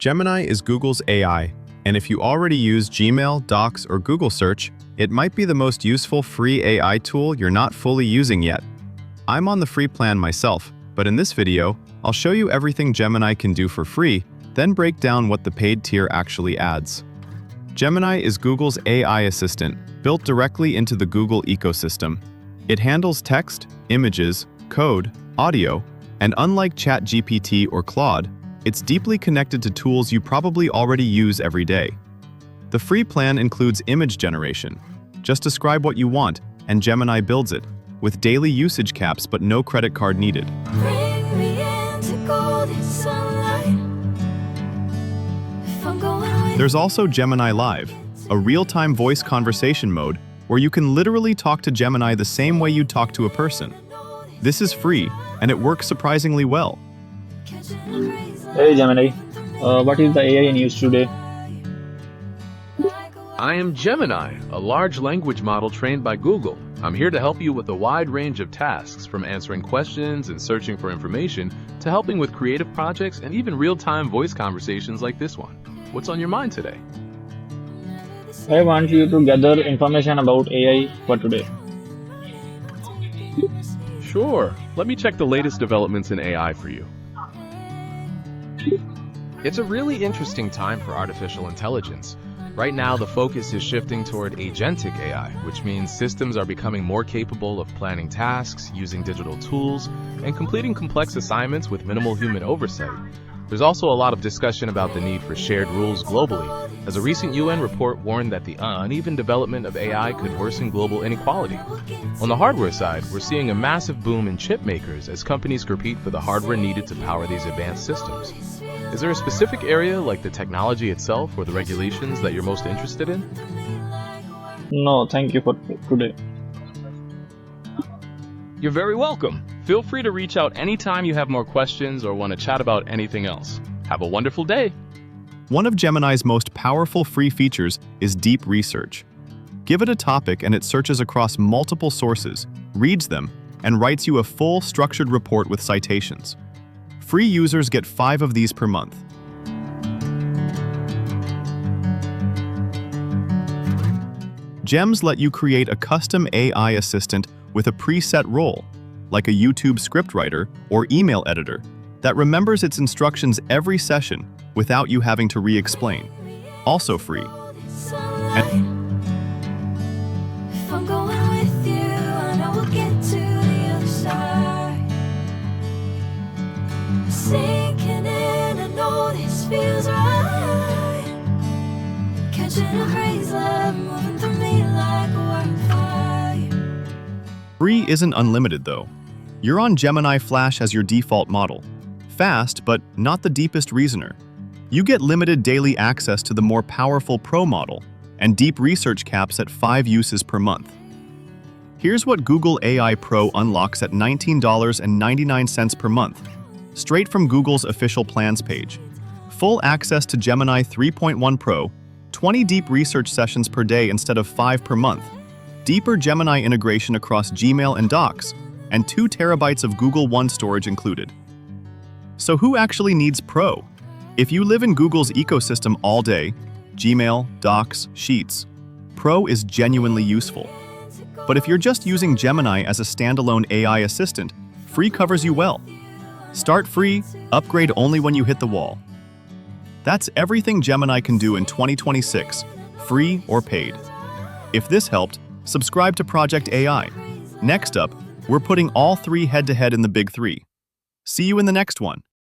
Gemini is Google's AI, and if you already use Gmail, Docs, or Google Search, it might be the most useful free AI tool you're not fully using yet. I'm on the free plan myself, but in this video, I'll show you everything Gemini can do for free, then break down what the paid tier actually adds. Gemini is Google's AI assistant, built directly into the Google ecosystem. It handles text, images, code, audio, and unlike ChatGPT or Claude, it's deeply connected to tools you probably already use every day. The free plan includes image generation. Just describe what you want, and Gemini builds it, with daily usage caps but no credit card needed. Bring me into golden sunlight. If I'm going with There's also Gemini Live, a real-time voice conversation mode where you can literally talk to Gemini the same way you'd talk to a person. This is free, and it works surprisingly well. Hey Gemini, what is the AI in use today? I am Gemini, a large language model trained by Google. I'm here to help you with a wide range of tasks, from answering questions and searching for information to helping with creative projects and even real-time voice conversations like this one. What's on your mind today? I want you to gather information about AI for today. Sure, let me check the latest developments in AI for you. It's a really interesting time for artificial intelligence. Right now, the focus is shifting toward agentic AI, which means systems are becoming more capable of planning tasks, using digital tools, and completing complex assignments with minimal human oversight. There's also a lot of discussion about the need for shared rules globally, as a recent UN report warned that the uneven development of AI could worsen global inequality. On the hardware side, we're seeing a massive boom in chip makers as companies compete for the hardware needed to power these advanced systems. Is there a specific area, like the technology itself or the regulations, that you're most interested in? No, thank you for today. You're very welcome. Feel free to reach out anytime you have more questions or want to chat about anything else. Have a wonderful day. One of Gemini's most powerful free features is deep research. Give it a topic and it searches across multiple sources, reads them, and writes you a full, structured report with citations. Free users get 5 of these per month. Gems let you create a custom AI assistant with a preset role, like a YouTube scriptwriter or email editor, that remembers its instructions every session without you having to re-explain. Also free. sunlight. If I'm going with you, I know we'll get to the other side. Sinking in, I know this feels right. Catching a breeze, love moving through me like a wildfire. Free isn't unlimited though. You're on Gemini Flash as your default model. Fast, but not the deepest reasoner. You get limited daily access to the more powerful Pro model and deep research caps at 5 uses per month. Here's what Google AI Pro unlocks at $19.99 per month, straight from Google's official plans page. Full access to Gemini 3.1 Pro, 20 deep research sessions per day instead of 5 per month, deeper Gemini integration across Gmail and Docs, and 2 terabytes of Google One storage included. So who actually needs Pro? If you live in Google's ecosystem all day, Gmail, Docs, Sheets, Pro is genuinely useful. But if you're just using Gemini as a standalone AI assistant, free covers you well. Start free, upgrade only when you hit the wall. That's everything Gemini can do in 2026, free or paid. If this helped, subscribe to Project AI. Next up, we're putting all 3 head-to-head in the Big 3. See you in the next one.